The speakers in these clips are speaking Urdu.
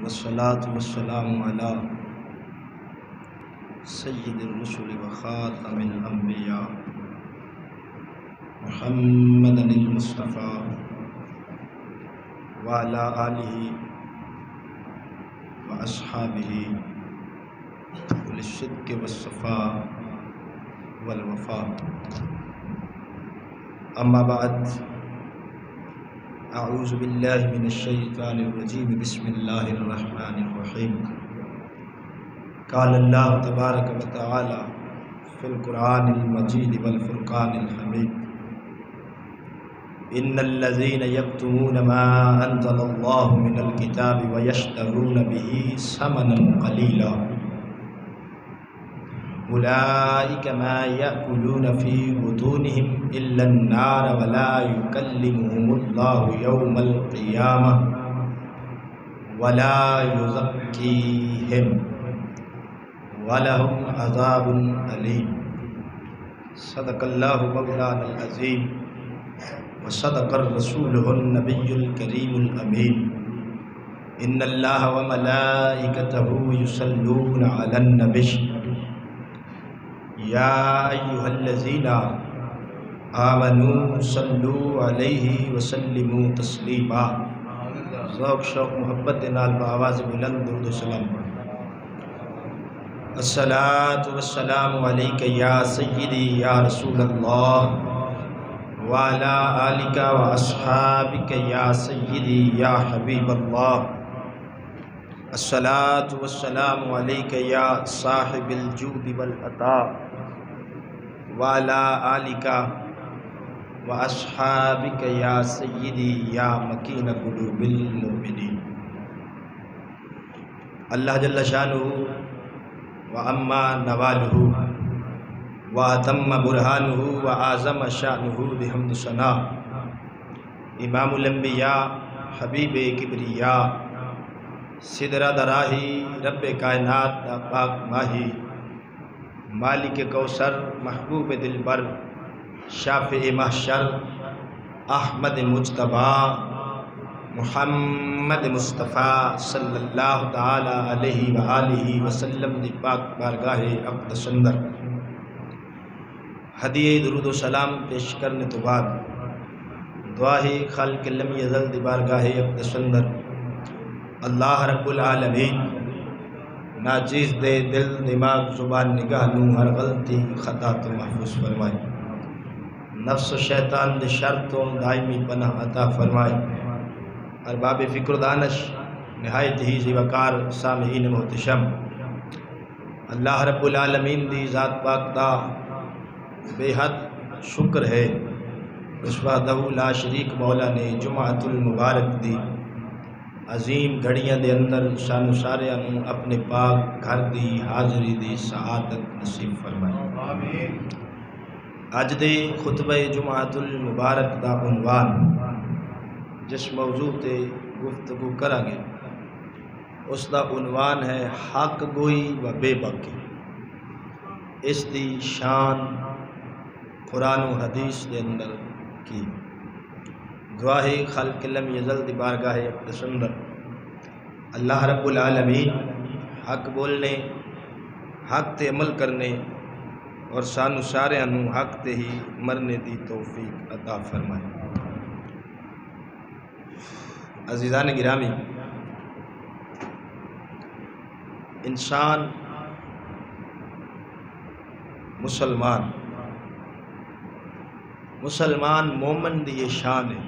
والصلاة والسلام على سید الرسل وخاتم الانبیاء محمد المصطفى وعلى آلہ واصحابہ للصدق والصفاء والوفاء. اما بعد، اعوذ باللہ من الشیطان الرجیم، بسم اللہ الرحمن الرحیم. قال اللہ تبارک و تعالی فی القرآن المجید والفرقان الحمید: ان الذین یکتمون ما انزل اللہ من الکتاب ویشترون به ثمنا قلیلا اولئک ما یأکلون فی بطونہم الا النار ولا یکلمہم اللہ یوم القیامہ ولا یزکیہم وَلَهُمْ عَذَابٌ أَلِيمٌ. صدق اللہ مولانا العظیم وصدق الرسول النبی الکریم الامین. ان اللہ وملائکتہ یصلون علی النبی یا ایہا الذین آمنوا صلوا علیہ وسلموا تسلیما. ذوق شوق محبت نال بآواز بلند درود و سلام. الصلاۃ والسلام علیک یا سیدی یا رسول اللہ وعلی آلک واصحابک یا سیدی یا حبیب اللہ. الصلاۃ والسلام علیک یا صاحب الجود والعطاء وعلی آلک واصحابک یا سیدی یا مکین قلوب المؤمنین. اللہ جل شانہ وَأَمَّا نَوَالُهُ وَأَتَمَّ بُرْهَانُهُ وَأَعْظَمَ شَأْنُهُ بِحَمْدِ ثَنَاء. امام الانبیاء حبیب کبریا سدرہ دراہی رب کائنات دا پاک ماہی مالک کوثر محبوب دلبر شافع محشر احمد مجتبیٰ محمد مصطفیٰ صلی اللہ تعالی علیہ وآلہ وسلم دی پاک بارگاہ اقدس اندر ہدیہ درود و سلام پیش کرنے تو بعد دعا ہے خالق لم یزل دی بارگاہ اقدس اندر اللہ رب العالمین ناچیز دے دل دماغ زبان نگاہ نو ہر غلطی خطا تو محفوظ فرمائے. نفس و شیطان دے شر تو دائمی پناہ عطا فرمائے. ارباب فکر دانش نہایت ہی زیوکار سامعین محتشم، اللہ رب العالمین دی ذات پاک دا بے حد شکر ہے اس وحدہ لا شریک مولا نے جمعۃ المبارک دی عظیم گھڑیاں دے اندر شان و ساریاں نو اپنے پاک گھر دی حاضری دی سعادت نصیب فرمائے. اج دے خطبہ جمعۃ المبارک دا عنوان جس موضوع تے گفتگو کریں گے اس دا عنوان ہے حق گوئی و بے باکی. اس دی شان قرآن و حدیث دے اندر کی گواہ خالق لم یزل دی بارگاہ اقدس اندر اللہ رب العالمین حق بولنے حق تے عمل کرنے اور سانو سارے نو حق تے ہی مرنے دی توفیق عطا فرمائے. عزیزان گرامی، انسان مسلمان مومن دی یہ شان ہے،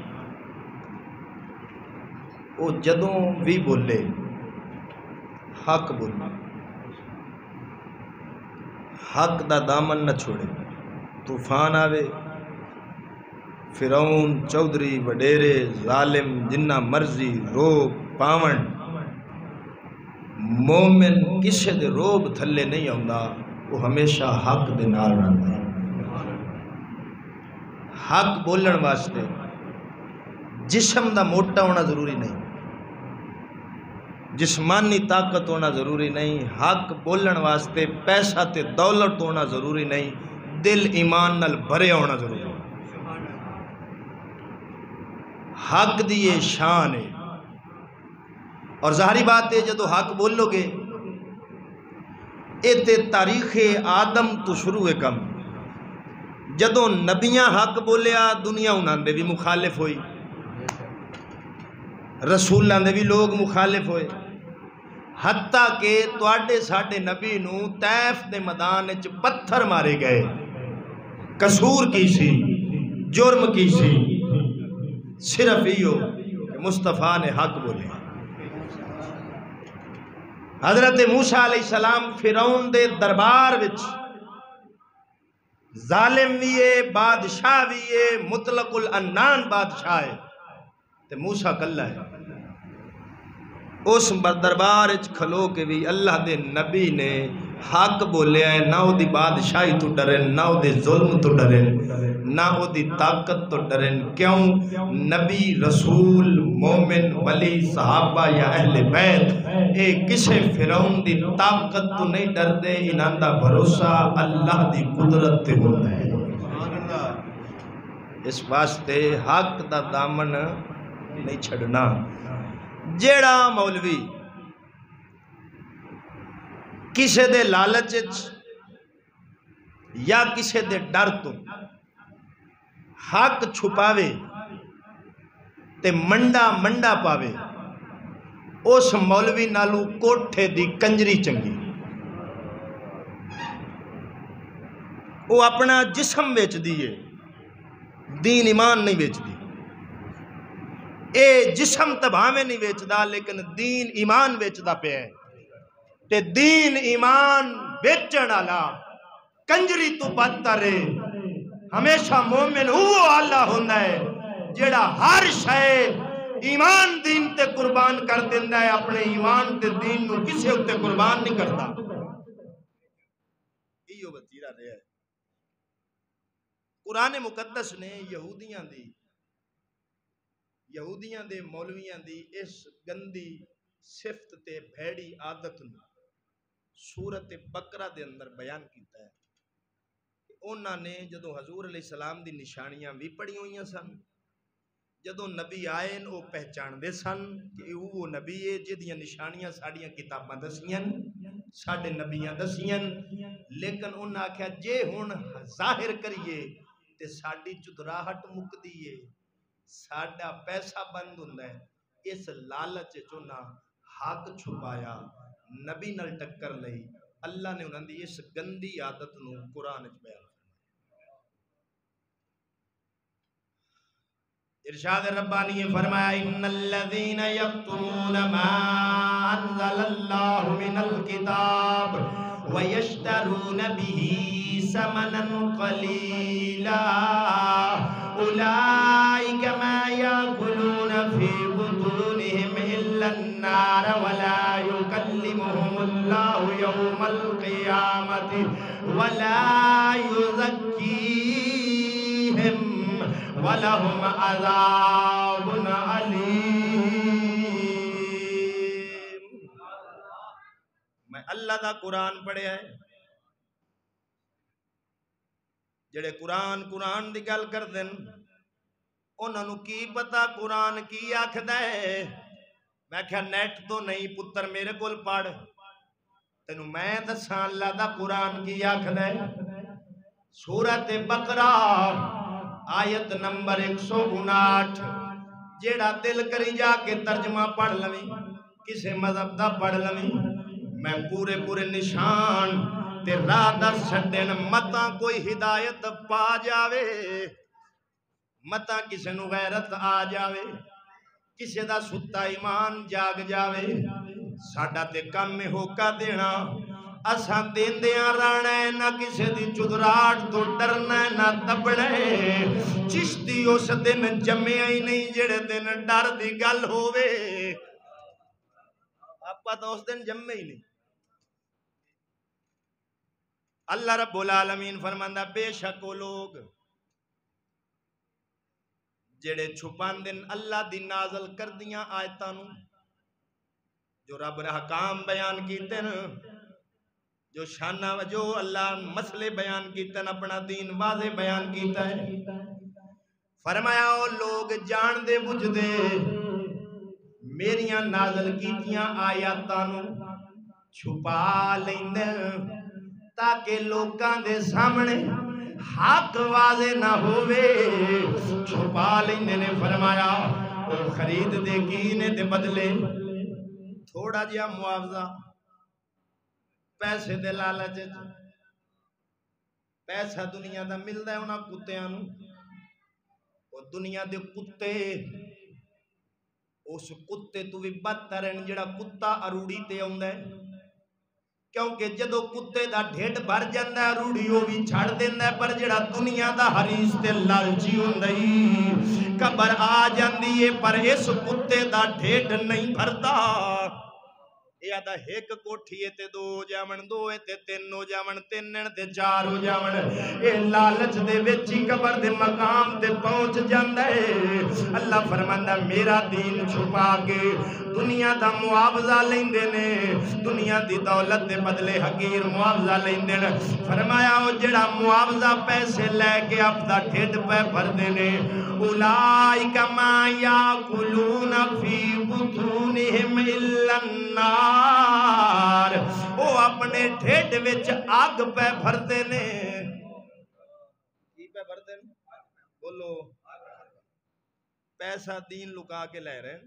وہ جدوں بھی بولے حق بولے، حق دا دامن نہ چھوڑے. طوفان آوے، فرعون چودھری وڈیرے ظالم جنہ مرضی روب پاون، مومن کسے دے روب تھلے نہیں آندا، وہ ہمیشہ حق دے نال رہندا ہے. حق بولن واسطے جسم دا موٹا ہونا ضروری نہیں، جسمانی طاقت ہونا ضروری نہیں، حق بولن واسطے پیسہ تے دولت ہونا ضروری نہیں، دل ایمان نال بھرے ہونا ضروری ہے. حق دی یہ شان ہے اور ظاہری بات ہے جدو حق بولو گے اے تے تاریخ آدم تو شروع کم جدو نبیاں حق بولیا دنیا انہاں دے بھی مخالف ہوئی رسولاں دے بھی لوگ مخالف ہوئے حتیٰ کہ تواڈے ساڈے نبی نو طیف دے میدان وچ پتھر مارے گئے قصور کی سی جرم کی سی صرف ایو کہ مصطفیٰ نے حق بولے حضرت موسیٰ علیہ السلام فرعون دے دربار وچ ظالم بھی ہے بادشاہ بھی ہے مطلق العنان بادشاہ ہے تے موسیٰ کلا ہے اس دربار وچ کھلو کے بھی اللہ دے نبی نے حق بولیا ہے نہ او دی بادشاہی تو ڈرن نہ او دے ظلم تو ڈرن نہ او دی طاقت تو ڈرن کیوں نبی رسول مومن ولی صحابہ یا اہل بیت اے کسے فرعون دی طاقت تو نہیں ڈر دے انہاں دا بھروسہ اللہ دی قدرت تے ہوتا ہے اس واسطے حق دا دامن نہیں چھڑنا جیڑا مولوی کسے دے لالچ یا کسے دے ڈر تو حق چھپاوے تے منڈا پاوے اس مولوی نالو کوٹھے دی کنجری چنگی وہ اپنا جسم بیچ دیئے دین ایمان نہیں بیچ دی اے جسم تباہ میں نہیں بیچدا لیکن دین ایمان بیچدا پہ ہے تے دین ایمان بیچن والا کنجری تو بدتر ہے ہمیشہ مومن وہ اللہ ہوندا ہے جیڑا ہر شے ایمان دین تے قربان کر دیندا ہے اپنے ایمان تے دین نو کسے اُتے قربان نہیں کرتا ایو وتیرا دے ہے قرآن مقدس نے یہودیاں دے مولویاں دی اس گندی صفت تے بھیڑی عادت نو سورت بقرہ دے اندر بیان کیتا ہے انہاں نے جدو حضور علیہ السلام دی نشانیاں بھی پڑھی ہوئیاں سن جدو نبی آئے وہ پہچان دے سن کہ وہ نبی ہے جدیاں نشانیاں ساڑیاں کتاباں دسیاں ساڑے نبیاں دسیاں لیکن انہاں آکھیا جے ہون ظاہر کریے تے ساڑی چدراہٹ مک دیئے ساڑا پیسہ بند ہوندہ ہے اس لالچ چونا حق چھپایا نبی نل ٹکر لئی اللہ نے انہوں نے اس گندی عادت نو قرآن اچ بیان ارشاد ربانی فرمایا ان الذین یکتمون ما انزل اللہ من الکتاب ویشترون به ثمنا قلیلا اولئک ما یاکلون فی بطونہم الا النار ولا یکلمہم اللہ یوم القیامت ولا یزکیہم وَلَهُمْ عَذَابٌ عَلِيمٌ میں اللہ دا قرآن پڑھے ہے جڑے قرآن دی گل کر دیں انہوں نے کی پتا قرآن کی آکھدا ہے میں کہا نیٹ تو نہیں پتر میرے کول پڑھ تینوں میں دساں اللہ دا قرآن کی آکھدا ہے سورۃ بقرہ آیت نمبر 159 جیڑا دل کری جا کے ترجمہ پڑھ لویں کسے مذہب دا پڑھ لویں میں پورے نشان تے راہ دا چھڈن متاں کوئی ہدایت پا جاوے متاں کسے نو غیرت آ جاوے کسے دا ستا ایمان جاگ جاوے ساڈا تے کم میں ہوکا دینا اساں دیندیاں رانا ہے نہ کسے دی چدراٹ تو ڈرنا ہے نہ دبنا ہے چشتی اس دن جمعہ ہی نہیں جڑے دن ڈر دی گل ہووے آپ تو اس دن جمعہ ہی نہیں اللہ رب العالمین فرماندہ بے شک وہ لوگ جڑے چھپان دن اللہ دی نازل کر دیاں آیتانو جو رب نے حکام بیان کیتے نا جو شانہ جو اللہ مسئلے بیان کیتا ہے اپنا دین واضح بیان کیتا ہے فرمایا وہ لوگ جان دے بجھ دے میریاں نازل کیتیاں آیاتاں نو چھپا لیندے تاکہ لوکاں دے سامنے حق واضح نہ ہوئے، چھپا لیندے نے۔ فرمایا او خرید دے کینے دے بدلے تھوڑا جیا معاوضہ، پیسے دے لالچ، پیسہ دنیا دا ملدا ہے انہاں کتیاں نو، او دنیا دے کتے اس کتے تو بھی بدتر ہیں جڑا کتا اروڑی تے آوندا ہے، کیونکہ جدو کتے دا ڈھڈ بھر جاندا ہے اروڑی وہ بھی چھڑ دیندا ہے، پر جڑا دنیا دا حریص تے لالچی ہوندا ہے قبر آ جاندی ہے پر اس کتے دا ڈھڈ نہیں بھردا۔ یا دا ایک کوٹھی ہے تے دو ہو جاون، دو ہے تے تین ہو جاون، تین تے چار ہو جاون، اے لالچ دے وچ ہی قبر دے مقام تے پہنچ جاندا ہے۔ اللہ فرماندا میرا دین چھپا کے دنیا دا معاوضہ لیندے نے، دنیا دی دولت دے بدلے حقیر معاوضہ لیندے نے۔ فرمایا او جڑا معاوضہ پیسے لے کے اپنا ڈھڈ پہ بھردے نے، اولئک ما یاکلون فی بطونہم الا النار، او اپنے ڈھڈ وچ آگ پہ بھردے نے۔ کی پہ بھردے نے؟ بولو، پیسہ دین لکا کے لے رہے ہیں۔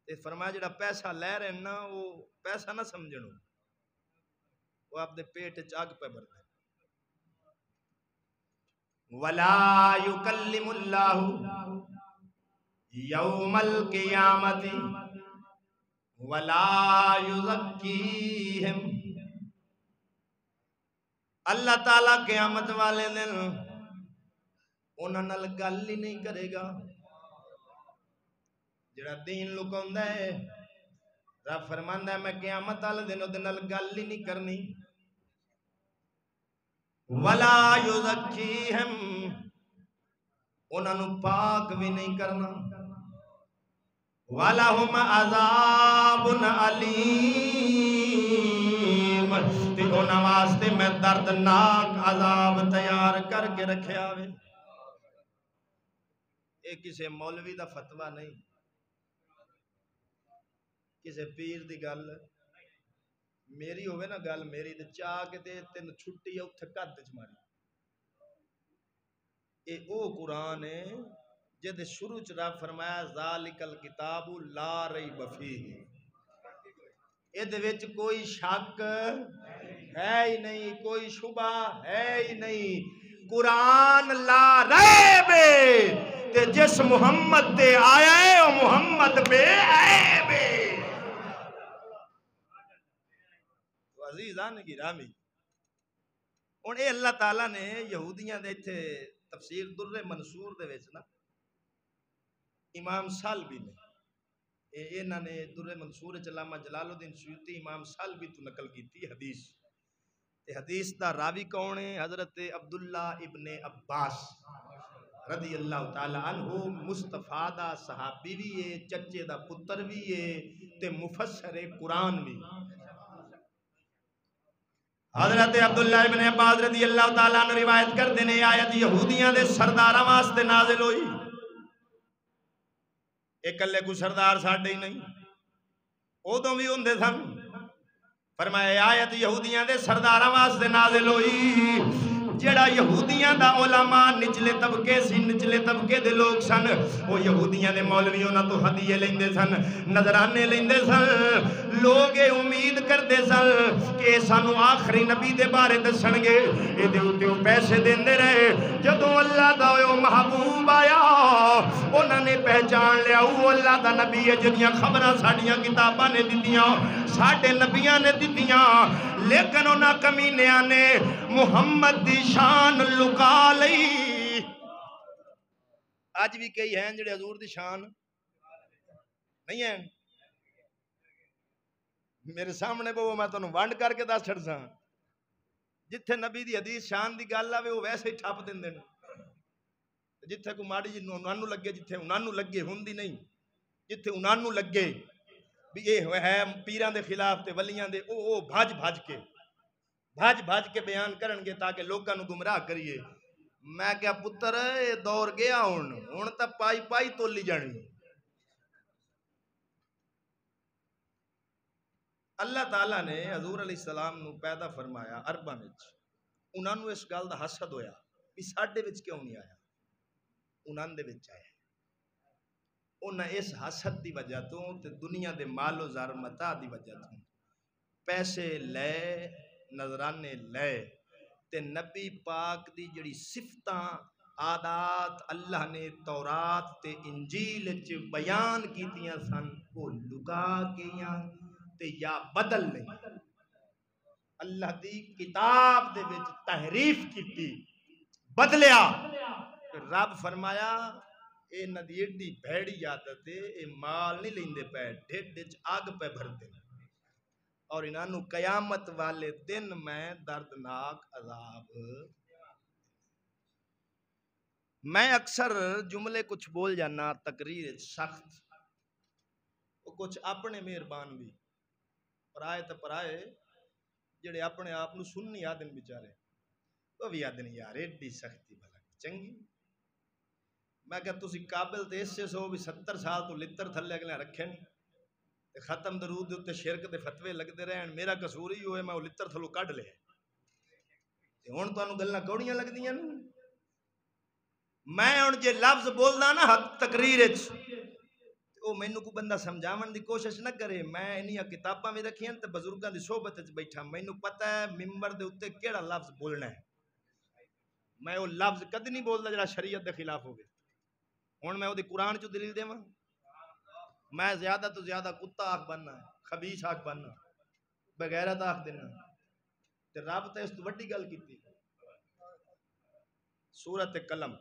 تے فرمایا جڑا پیسہ لے رہے ہیں نا وہ پیسہ نہ سمجھنو، وہ اپنے پیٹ وچ آگ پہ بھردے۔ وَلَا يُكَلِّمُ اللَّهُ يَوْمَ الْقِيَامَةِ وَلَا يُزَكِّيهِمْ، اللہ تعالیٰ قیامت والے دن انہاں نال گل ہی نہیں کرے گا۔ جڑا دین لکاوندا ہے رب فرماندا ہے میں قیامت والے دن اودے نال گل ہی نہیں کرنی۔ وَلَا يُزَكِّيهِمْ، انہاں نو پاک بھی نہیں کرنا۔ وَلَهُمْ عَذَابٌ عَلِيمٌ، تے انہاں واسطے میں دردناک عذاب تیار کر کے رکھیا ہوئے۔ اے کسے مولوی دا فتویٰ نہیں، کسے پیر دی گل میری ہوئے نا، گل میری تے چاہ کے تے تین چھٹی ہے اتھے قد ماری۔ اے او قرآن ہے جدے شروع چ رب فرمایا ذالک الکتاب لا ریب فیہ، اے دے وچ کوئی شک ہے ہی نہیں، کوئی شبہ ہے ہی نہیں۔ قرآن لا ریب تے جس محمد تے آیا ہے وہ محمد بے عیب ہے۔ عزیزان گرامی، اور اے اللہ تعالیٰ نے یہودیاں دے تھے تفسیر در منصور دے وچ نا امام سالبی نے انہاں نے در منصور علامہ جلال الدین سیوطی امام سالبی تو نقل کیتی حدیث، تے حدیث دا راوی کون ہے؟ حضرت عبداللہ ابن عباس رضی اللہ تعالی عنہ، مصطفیٰ دا صحابی بھی ہے، چچے دا پتر بھی ہے تے مفسر قرآن بھی۔ حضرت عبداللہ ابن عباس رضی اللہ تعالیٰ عنہ روایت کر دینے آیت یہودیاں دے سرداراں واسطے نازل ہوئی۔ ایک کلے کو سردار ساڑھے ہی نہیں، ادوں بھی ہوندے سن۔ فرمایا آیت یہودیاں دے سرداراں واسطے نازل ہوئی، جڑا یہودیاں دا علماء نچلے طبقے سی، نچلے طبقے دے لوگ سن، وہ یہودیاں دے مولویوں نہ تو ہدیے لیندے سن، نظرانے لیندے سن، لوگ امید کردے سن کہ سانو آخری نبی دے بارے دسن گے، اے دے اوتے پیسے دیندے رہے۔ جدوں اللہ دا او محبوب آیا انہاں نے پہچان لیا وہ اللہ دا نبی ہے جدیاں خبراں ساڈیاں کتاباں نے دتیاں، ساڈے نبیاں نے دتیاں، لیکن انہاں کمینیاں نے محمد دی شان لکا لئی۔ آج بھی کئی ہیں جڑے حضور دی شان نہیں ہیں، میرے سامنے بہو میں تانوں ونڈ کر کے دس چھڑ ساں، جتھے نبی دی حدیث شان دی گل آوے وہ ویسے ہی ٹھپ دیندے نے، جتھے کو ماڑی جی انہاں نوں لگے، جتھے انہاں نوں لگے ہوندی نہیں، جتھے انہاں نوں لگے بھی یہ ہے پیراں دے خلاف تے ولیاں دے او بھج بھج کے بیان کرن گے تاکہ لوکاں نوں گمراہ کریے۔ میں کیا پتر اے دور گیا ہن تا پائی تولی جانی، اللہ تعالیٰ نے حضور علیہ السلام نو پیدا فرمایا عرباں وچ، انہاں نو اس گل دا حسد ہویا بھی ساڈے وچ کیوں نہیں آیا، انہاں دے وچ آیا۔ انہاں اس حسد دی وجہ تو تے دنیا دے مال و زر متاع دی وجہ تو پیسے لے نظرانے لے تے نبی پاک دی جڑی صفتاں عادات اللہ نے تورات تے انجیل وچ بیان کیتیاں سن وہ لکا کے تے یا بدل نہیں، اللہ دی کتاب دے وچ تحریف کیتی بدلیا۔ رب فرمایا اے ندی ایڈی بھیڑی عادت ہے، اے مال نہیں لیندے پے ڈھڈ وچ آگ پہ بھرتے اور انہاں نو قیامت والے دن میں دردناک عذاب۔ میں اکثر جملے کچھ بول جانا تقریر سخت، کچھ اپنے مہربان بھی پرائے تے پرائے جڑے اپنے آپ نو سننی آدن بیچارے وہ بھی آدن یار ایڈی سختی بھلا چنگی۔ میں کہ تسی قابل تے اس سے سو بھی 70 سال تو لتر تھلے اگلے رکھیں ختم درود دے شرک دے فتوے لگتے رہن، میرا قصور ہی ہوئے میں وہ لتر تھلو کڈ لے ہن تانوں گلاں کوڑیاں لگدیاں نے۔ میں ہن جے لفظ بولدا نا حق تقریر وچ او مینوں کو بندہ سمجھاون دی کوشش نہ کرے، میں انہاں کتاباں وچ رکھیاں تے بزرگاں دی صحبت وچ بیٹھا، مینوں پتہ ہے منبر دے اوتے کیڑا لفظ بولنا ہے، میں وہ لفظ کدی نہیں بولدا جڑا شریعت دے خلاف ہوے۔ ہن میں او دی قرآن چوں دلیل دیواں، میں زیادہ تو زیادہ کتا آکھ بننا ہے، خبیث آکھ بننا، بغیرت آکھ دینا تے رب تے اس تو وڈی گل کیتی۔ سورۃ قلم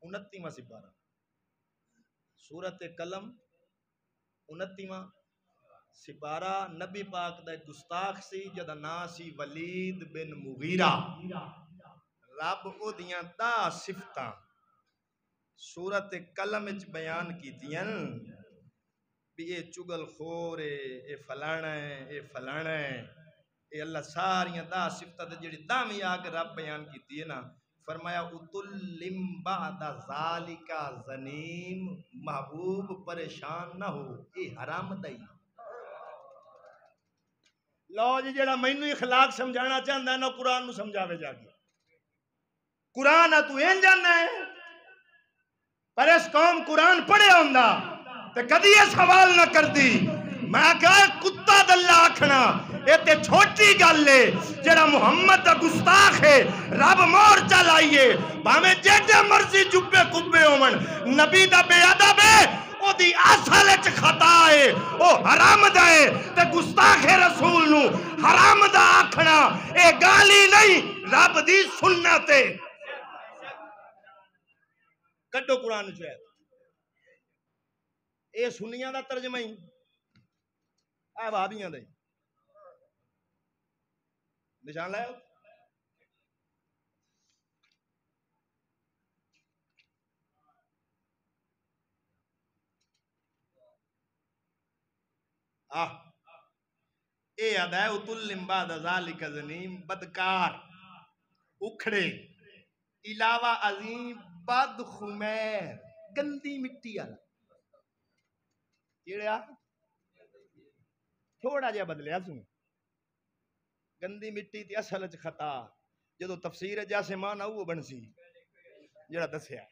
29واں سپارہ، سورۃ قلم 29واں سپارہ، نبی پاک دا ایک گستاخ سی جدا نام سی ولید بن مغیرہ، رب او دیاں 10 صفتاں سورۃ قلم وچ بیان کیتیاں بھی اے چگل خور ہے، اے فلانا ہے، اے فلانا ہے، اے اللہ ساریاں 10 صفتاں تے جڑی 10ویں آ کے رب بیان کیتی ہے نا، فرمایا اتلم بعد ذالک زنیم، محبوب پریشان نہ ہو، اے حرام دائی۔ لو جی جڑا مینوں اخلاق سمجھانا چاہندا ہے نا قرآن نو سمجھاوے جا کے، قرآن تو این جاننا ہے، پر اس قوم قرآن پڑھے ہوندا تے کدی یہ سوال نہ کر دی۔ میں کہا کتا دلہ آکھنا اے تے چھوٹی گل ہے، جڑا محمد دا گستاخ ہے رب مورچہ لائیے بھامے جیڑے مرضی جبے کبے ہومن، نبی دا بے ادب ہے او دی اصل وچ خطا ہے، او حرام دا ہے تے گستاخ رسول نو حرام دا آکھنا اے گالی نہیں رب دی سنت ہے۔ کڈو قرآن چ ہے اے سنیاں دا ترجمہ ہی اے وہابیاں دے نشان لائے اے ادا ہے اتلم بعد ذالک زنیم، بدکار اکھڑے علاوہ عظیم بد خمیر گندی مٹی والا کیڑا تھوڑا جہا بدلیا سن گندی مٹی تی اصل وچ خطا جدو تفسیر جیسے مانا وہ بنسی جڑا دسیا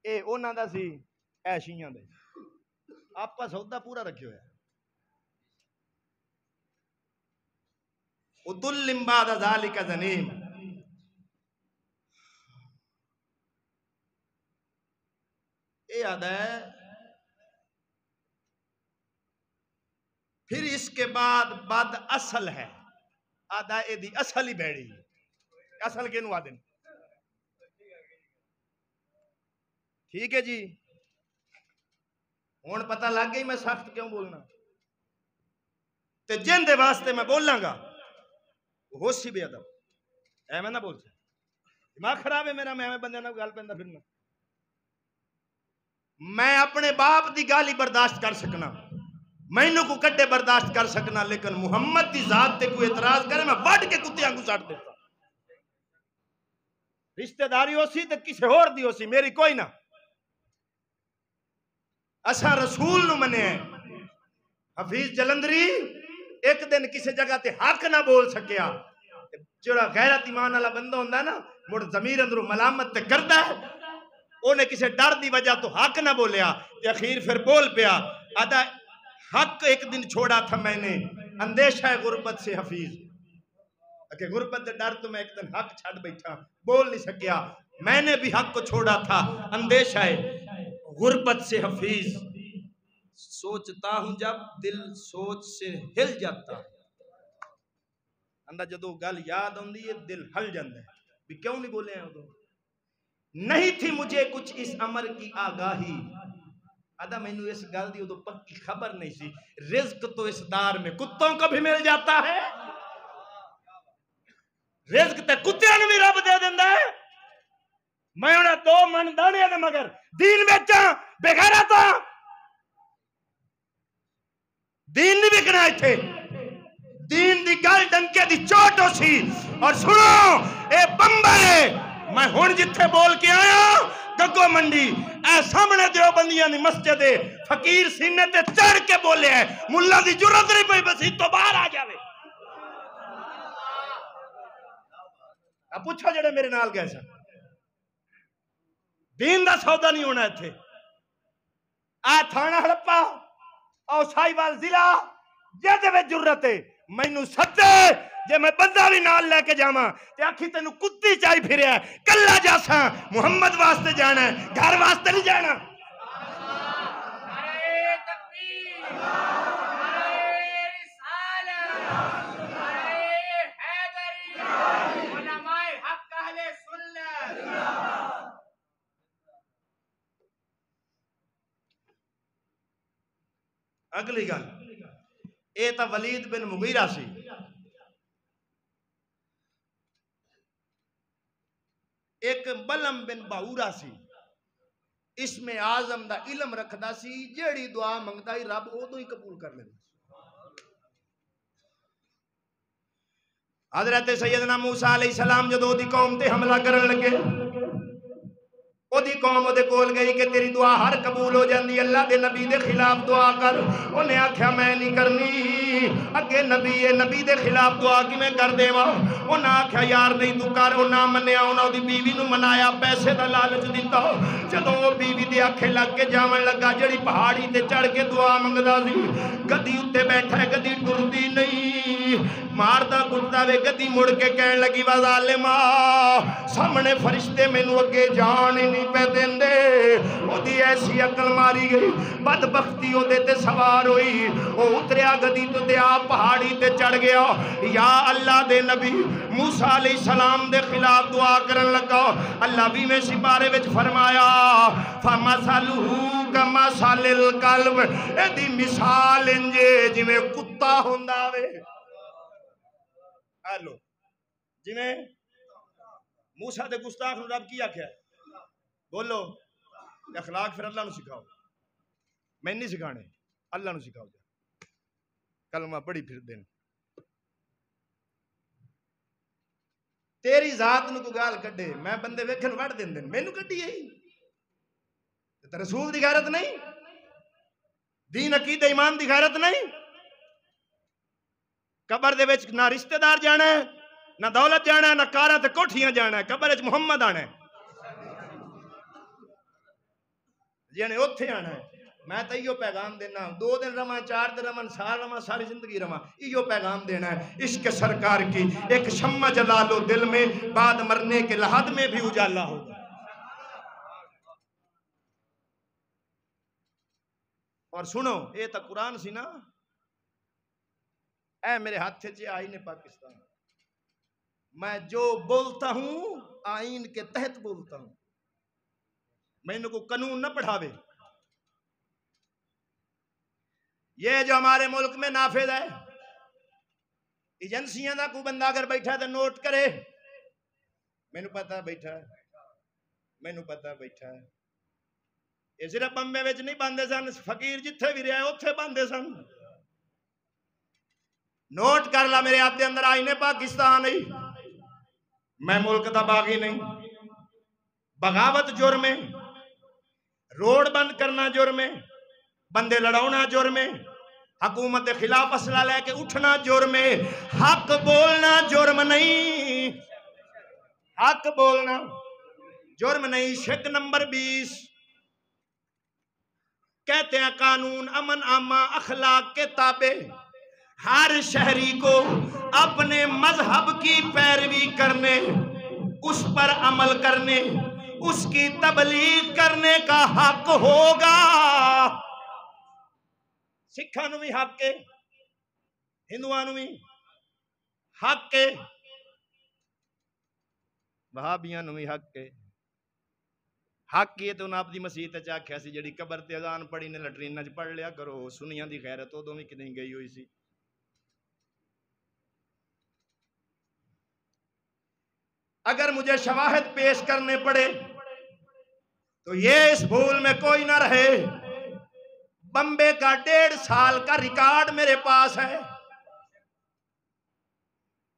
اے انہاں دا سی اے شیعاں دے آپا سودا پورا رکھے ہویا۔ اتلم بعد ذالک زنیم، اے آدھا ہے پھر اس کے بعد بد اصل ہے، آدھا اے دی اصل ہی بیڑی اصل کے نو آدھن ٹھیک ہے جی۔ ہون پتہ لگ گئی میں سخت کیوں بولنا تے جن دے واسطے میں بولاں گا ہو سی بے ادب اے میں نہ بول سکتا، دماغ خراب ہے میرا، میں بندے نہ گال پہندا پھرنا، میں اپنے باپ دی گالی برداشت کر سکنا، مینوں کو کٹے برداشت کر سکنا، لیکن محمد دی ذات تے کوئی اعتراض کرے میں وڈ کے کتیاں کو سٹ دیتا۔ رشتہ داری ہو سی تے کسے ہور دی ہو سی، میری کوئی نہ، اساں رسول نو منے ہیں، حفیظ جلندری ایک دن کسی جگہ تے حق نہ بول سکیا، جڑا غیرت ایمان والا بندہ ہوندا نا مڑ ضمیر اندروں ملامت تے کردا ہے، اونے کسی ڈر دی وجہ تو حق نہ بولیا تے اخیر پھر بول پیا آدھا حق ایک دن چھوڑا تھا میں نے، اندیشہ ہے غربت سے حفیظ، کہ غربت دے ڈر تو میں ایک دن حق چھڑ بیٹھا بول نہیں سکیا، میں نے بھی حق کو چھوڑا تھا، اندیشہ ہے غربت سے حفیظ، سوچتا ہوں جب دل سوچ سے ہل جاتا ہے، اندھا جدو گل یاد ہوندی ہے دل ہل جاندہ ہے، بھی کیوں نہیں بولے ہیں ادھو؟ نہیں تھی مجھے کچھ اس امر کی آگاہی، آدھا میں نے اس گل دی ادھو پکی خبر نہیں سی، رزق تو اس دار میں کتوں کو بھی مل جاتا ہے، رزق تے کتیاں نے بھی رب دے دیندہ ہے، میں انہیں 2 من دانے دے مگر دین بیچا بغیرتا دین نہیں بکنا تھے، دین دی گل ڈنکے دی چوٹ ہو سی، اور سنو اے بمبے میں ہون جتھے بول کے آیا گگو منڈی اے سامنے دیو بندیاں دی مسجد فقیر سینے تے چڑھ کے بولے ہیں ملہ دی جرت نہیں پئی بس تو باہر آ جاوے، اب پوچھو جڑے میرے نال گئے سن دین دا سودا نہیں ہونا تھے، آ تھانہ ہڑپا او سائیوال ضلع جیدے وے جرت ہے مینوں ستے جے میں بندہ بھی نال لے کے جاواں تے آکھی تینوں کتی چاہی پھریا ہے کلا جاساں محمد واسطے جانا ہے گھر واسطے نہیں جانا، نعرہ تکبیر، نعرہ رسالت، نعرہ حیدری، علماء حق اہل سنت۔ اگلی گل اے تا ولید بن مغیرہ سی، ایک بلم بن باورہ سی، اسم اعظم دا علم رکھدا سی، جیڑی دعا منگدا ہی رب او تو ہی قبول کر لیندا۔ حضرت سیدنا موسیٰ علیہ السلام جدو دی قوم تے حملہ کرن لگے، او دی قوم دے کول گئی کہ تیری دعا ہر قبول ہو جاندی، اللہ دے نبی دے خلاف دعا کر، انہیں آکھیا میں نہیں کرنی، اگے نبی دے خلاف دعا کی میں کر دے وہاں، انہیں آکھیا یار نہیں تو کر، انہیں منیا انہیں دی بیوی نو منایا پیسے دا لالچ دیتا، جدوں وہ بیوی دے آنکھیں لگ کے جاون لگا جڑی پہاڑی تے چڑھ کے دعا منگدا سی، گدی اتے بیٹھا ہے گدی ٹردی نہیں، ماردا کٹدا وے گدی مڑ کے کہن لگی وا ظالما سامنے فرشتے مینوں اگے جان ہی نہیں پہ دیندے، او دی ایسی عقل ماری گئی بدبختی او دے تے سوار ہوئی، او اتریا گدی تو تے آپ پہاڑی تے چڑھ گیا، یا اللہ دے نبی موسیٰ علیہ السلام دے خلاف دعا کرن لگا، اللہ بھی میں سپارے وچ فرمایا فَمَثَلُهُ كَمَثَلِ الْكَلْبِ، اے دی مثال انجے جویں کتا ہوندا وے، آلو جویں موسیٰ دے گستاخ نو رب کیا کیا بولو اخلاق پھر اللہ نو سکھاؤ، میں نہیں سکھانے اللہ نو سکھاؤ جا، کلمہ پڑھی پھر دین، تیری ذات نو کو گال کڈے میں بندے ویکھن وڑ دین دین میں نو کڈی ہے تے رسول دی غیرت نہیں، دین عقیدہ ایمان دی غیرت نہیں، قبر دے وچ نہ رشتہ دار جانا ہے نہ دولت جانا ہے نہ کاراں تے کوٹھیاں جانا ہے، قبر وچ محمد آنا ہے، جانے اوتھے آنا ہے، میں تو ایو پیغام دینا 2 دن رواں 4 دن رواں سال رواں ساری زندگی رواں ایو پیغام دینا ہے، عشق سرکار کی ایک شمع جلا لو دل میں بعد مرنے کے لحد میں بھی اجالا ہوگا، اور سنو اے تا قرآن سی نا، اے میرے ہاتھ سے آئین پاکستان، میں جو بولتا ہوں آئین کے تحت بولتا ہوں، میں انہوں کو قانون نہ پڑھاوے، یہ جو ہمارے ملک میں نافذ ہے ایجنسیاں دا کو بندہ اگر بیٹھا ہے تو نوٹ کرے، میں نو پتا بیٹھا ہے، یہ صرف بمبے وچ نہیں باندھے سن، فقیر جتھے بھی رہے اتھے باندھے سن، نوٹ کر لا میرے آپ دے اندر آئین پاکستان نہیں، میں ملک دا باغی نہیں، بغاوت جرم ہے، روڈ بند کرنا جرم ہے، بندے لڑاؤنا جرم ہے، حکومت خلاف اسلحہ لے کے اٹھنا جرم ہے، حق بولنا جرم نہیں، حق بولنا جرم نہیں۔ شک نمبر 20 کہتے ہیں قانون امن عامہ اخلاق کے تابع ہر شہری کو اپنے مذہب کی پیروی کرنے، اس پر عمل کرنے، اس کی تبلیغ کرنے کا حق ہوگا۔ سکھاں نو بھی حق ہے، ہندوؤں نو بھی حق ہے، وہابیاں نو بھی حق ہے۔ حق یہ تو انہاں اپنی مسیح تے آکھیا سی جڑی قبر تے اذان پڑھی نے لٹرین وچ پڑھ لیا کرو، سنیاں دی غیرت ادوں بھی کتنی گئی ہوئی سی۔ اگر مجھے شواہد پیش کرنے پڑے تو یہ اس بھول میں کوئی نہ رہے، بمبے کا 1.5 سال کا ریکارڈ میرے پاس ہے۔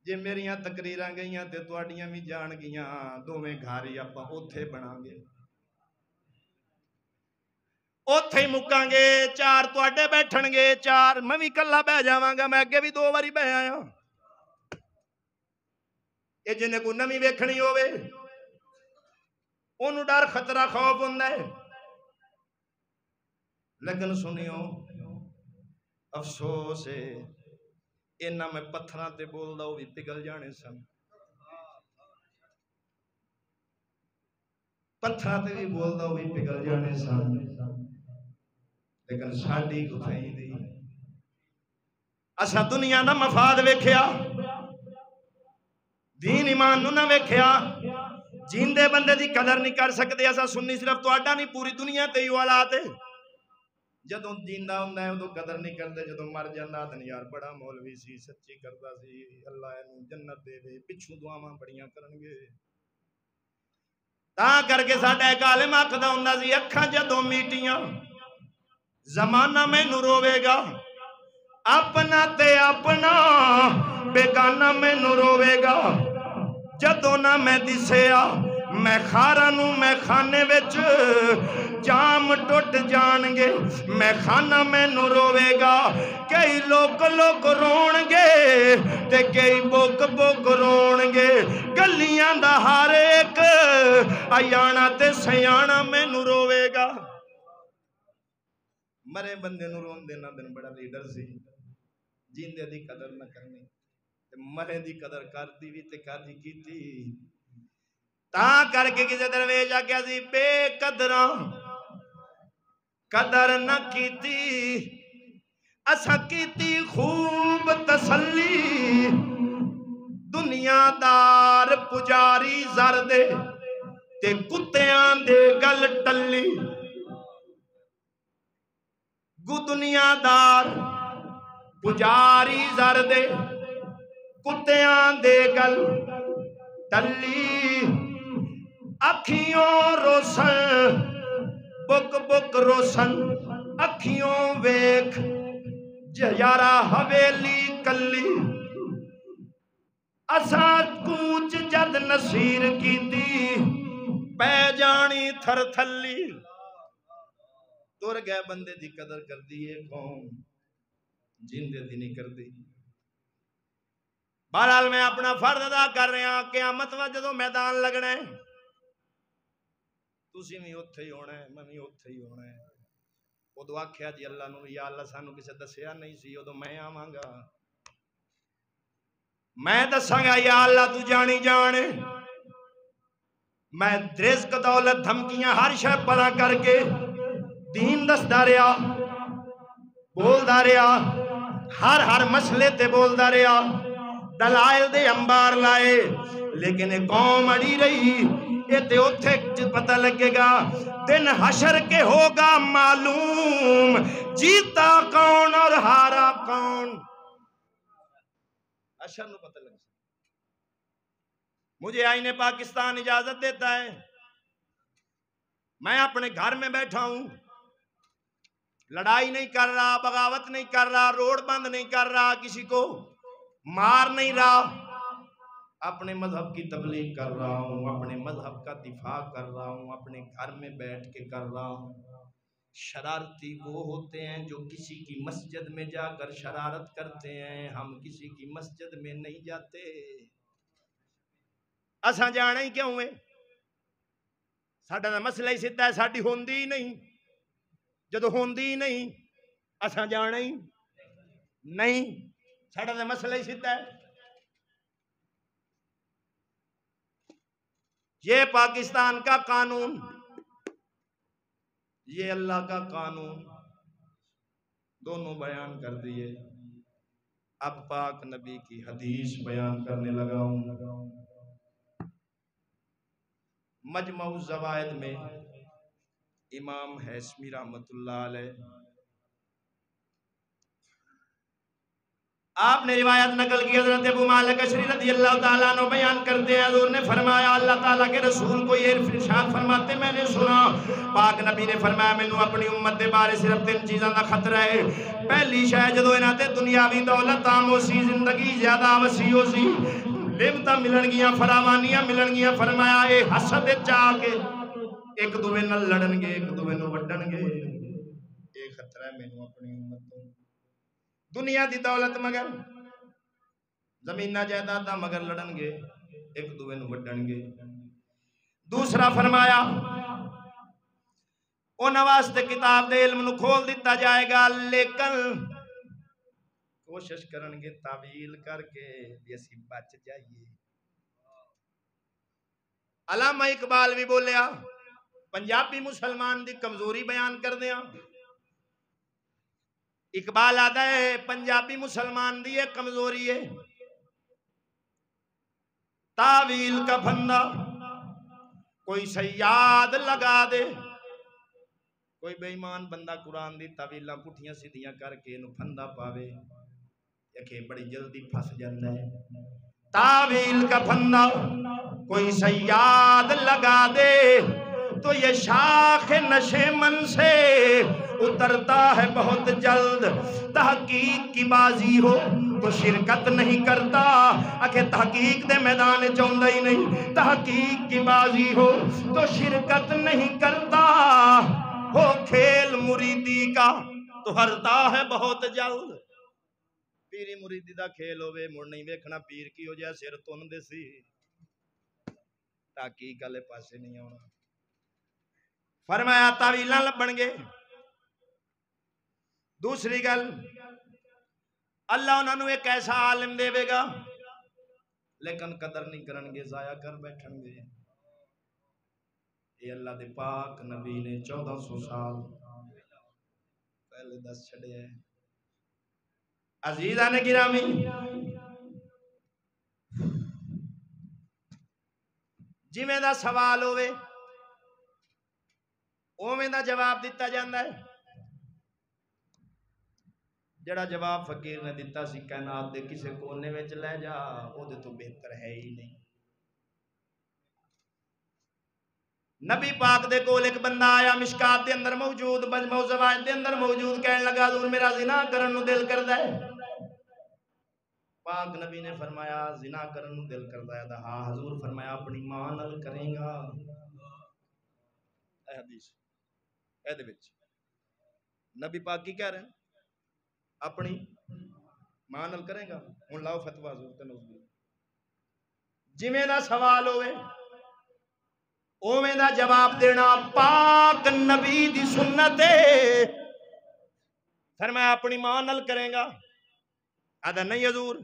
جے میریاں تقریراں گئیاں تے تواڈیاں بھی جان گیاں، دوویں گھر ہی آپاں اوتھے بناں گے، اوتھے ہی مکاں گے، 4 تواڈے بیٹھن گے، 4 میں بھی کلا بہ جاواں گا، میں اگے بھی 2 واری بہ آیا۔ یہ جنہیں کو نمی ویکھنی ہوئے انہوں ڈر خطرہ خوف ہوندا ہے، لیکن سنیو افسوس ہے انہاں میں پتھراں تے بولدا وہ بھی پگھل جانے سن، پتھراں تے بھی بولدا وہ بھی پگھل جانے سن، لیکن ساڈی کتھیں دی اساں دنیا دا مفاد ویکھیا، دین ایمان نو نہ ویکھیا، جیندے بندے دی قدر نہیں کر سکتے۔ اساں سنی صرف تہاڈا نہیں پوری دنیا تے ہی حالات ہے، جدوں جیندا ہوندا ہے ادوں قدر نہیں کرتے، جدوں مر جاندا تے یار بڑا مولوی سی، سچی کردا سی، اللہ اینوں جنت دے دے، پچھوں دعاواں بڑیاں کرن گے۔ تاں کر کے ساڈا ایک عالم آکھدا ہوندا سی اکھاں جدوں میٹیاں زمانہ مینوں روے گا، اپنا تے اپنا بیگانہ مینوں روے گا، جدوں نہ میں دسیا میں خاراں نوں میں خانے وچ جام ٹوٹ جان گے، میں خانہ مینوں روے گا، کئی لوک لوک رون گے تے کئی بوک بوک رون گے، گلیاں دا ہر ایک ایانا تے سیانا مینوں روے گا۔ مرے بندے نوں رون دینا دن بڑا لیڈر سی، جیندے دی قدر نہ کرنی، مرے دی قدر کردی بھی تے کردی کیتی۔ تاں کر کے کسے درویش آکھیا سی بے قدراں قدر نہ کیتی، اساں کیتی خوب تسلی، دنیا دار پجاری زر دے تے کتیاں دے گل ٹلی، گو دنیا دار پجاری زر دے کتیاں دے گل ٹلی، اکھیوں روشن بک بک روشن اکھیوں ویکھ یارا حویلی کلی، اساں کوچ جد نصیر کیتی پہ جانی تھر تھلی۔ تر گئے بندے دی قدر کر دی ہے قوم، جیندے دی نہیں کر دی۔ بہرحال میں اپنا فرض ادا کر رہا ہوں، قیامت وقت جدوں میدان لگنا ہے تسی بھی اوتھے ہی ہونا ہے، میں بھی اوتھے ہی ہونا ہے۔ ادو آکھیا جی اللہ نو یا اللہ سانو کسے دسیا نہیں سی، ادو میں آواں گا، میں دساں گا یا اللہ تو جانی جانے، میں رزق دولت دھمکیاں ہر شے پڑا کر کے دین دسدا رہیا، بولدا رہیا، ہر مسئلے تے بولدا رہیا، دلائل دے انبار لائے، لیکن ایک قوم اڑی رہی، یہ تے اوتھے پتہ لگے گا دن حشر کے ہوگا معلوم، جیتا کون اور ہارا کون، حشر نو پتہ لگے۔ مجھے آئین پاکستان اجازت دیتا ہے، میں اپنے گھر میں بیٹھا ہوں، لڑائی نہیں کر رہا، بغاوت نہیں کر رہا، روڈ بند نہیں کر رہا، کسی کو مار نہیں رہا، اپنے مذہب کی تبلیغ کر رہا ہوں، اپنے مذہب کا دفاع کر رہا ہوں، اپنے گھر میں بیٹھ کے کر رہا ہوں۔ شرارتی وہ ہوتے ہیں جو کسی کی مسجد میں جا کر شرارت کرتے ہیں، ہم کسی کی مسجد میں نہیں جاتے۔ اساں جانا ہی کیوں ہے؟ ساڈا دا مسئلہ ہی سیدھا ہے، ساڈی ہوندی ہی نہیں، جدو ہوندی ہی نہیں اساں جانا ہی نہیں، ساڈا دا مسئلہ ہی سیدھا ہے۔ یہ پاکستان کا قانون، یہ اللہ کا قانون، دونوں بیان کر دیے۔ اب پاک نبی کی حدیث بیان کرنے لگا ہوں۔ مجمع الزوائد میں امام ہیثمی رحمت اللہ علیہ آپ نے روایت نقل کی، حضرت ابو مالک اشعری رضی اللہ تعالیٰ عنہ بیان کرتے ہیں، حضور نے فرمایا اللہ تعالیٰ کے رسول کو یہ ارشاد فرماتے میں نے سنا، پاک نبی نے فرمایا مینوں اپنی امت دے بارے صرف 3 چیزاں دا خطرہ ہے۔ پہلی شے جدو انہاں تے دنیاوی دولت عام ہو سی، زندگی زیادہ وسیع ہو سی، نعمتاں ملن گیاں، فراوانیاں ملن گیاں، فرمایا اے حسد چاہ کے ایک دوے نال لڑن گے، ایک دوے نوں وڈن گے، یہ خطرہ ہے مینوں اپنی امت تو۔ دنیا دی دولت مگر زمینہ جائیداد مگر لڑن گے، ایک دوے نوں وڈن گے۔ دوسرا فرمایا انہاں واسطے کتاب دے علم نوں کھول دیتا جائے گا، لیکن کوشش کرن گے تعویل کر کے بھی اسی بچ جائیے۔ علامہ اقبال بھی بولیا، پنجابی مسلمان دی کمزوری بیان کر دیا۔ اقبال آدھا ہے پنجابی مسلمان دی ایک کمزوری ہے، تعویل کا پھندا، کوئی سیاد لگا دے، کوئی بے ایمان بندہ قرآن دی تعویلاں پٹھیاں سیدھیاں کر کے انہوں پھندا پاوے، یکھے بڑی جلدی پھنس جاتا ہے۔ تعویل کا پھندا کوئی سیاد لگا دے تو یہ شاخ نشیمن سے اترتا ہے بہت جلد، تحقیق کی بازی ہو تو شرکت نہیں کرتا، اکھے تحقیق دے میدان چوندہ ہی نہیں، تحقیق کی بازی ہو تو شرکت نہیں کرتا، ہو کھیل مریدی کا تو ہرتا ہے بہت جلد۔ پیری مریدی دا کھیل ہوئے مڑ نہیں ویکھنا پیر کی ہو جائے سر تن دے سی، تحقیق والے پاسے نہیں ہونا۔ فرمایا تعویلاں لبن گے۔ دوسری گل اللہ انہوں نے ایک ایسا عالم دے گا لیکن قدر نہیں کرن گے، ضائع کر بیٹھن گے۔ یہ اللہ دے پاک نبی نے 1400 سال پہلے دس چھڑے ہیں۔ عزیزان گرامی، جویں دا سوال ہوئے اوویں دا جواب دیتا جاندا ہے۔ جڑا جواب فقیر نے دیتا سی کائنات دے کسے کونے وچ لے جا، او دے تو بہتر ہے ہی نہیں۔ نبی پاک دے کول ایک بندہ آیا، مشکات دے اندر موجود، مجمع الزوائد دے اندر موجود، کہنے لگا حضور میرا زنا کرن نو دل کردا ہے۔ پاک نبی نے فرمایا زنا کرن نو دل کردا ہے؟ ہاں حضور فرمایا اپنی ماں نال کریں گا۔ اے حدیث اے دے وچ نبی پاک کی کہہ رہے ہیں؟ اپنی ماں نال کریں گا۔ ہن لاؤ فتوی حضور تے نوزی، جویں دا سوال ہوئے اوویں دا جواب دینا پاک نبی دی سنت ہے۔ فرمایا اپنی ماں نال کریں گا؟ آدھا نہیں حضور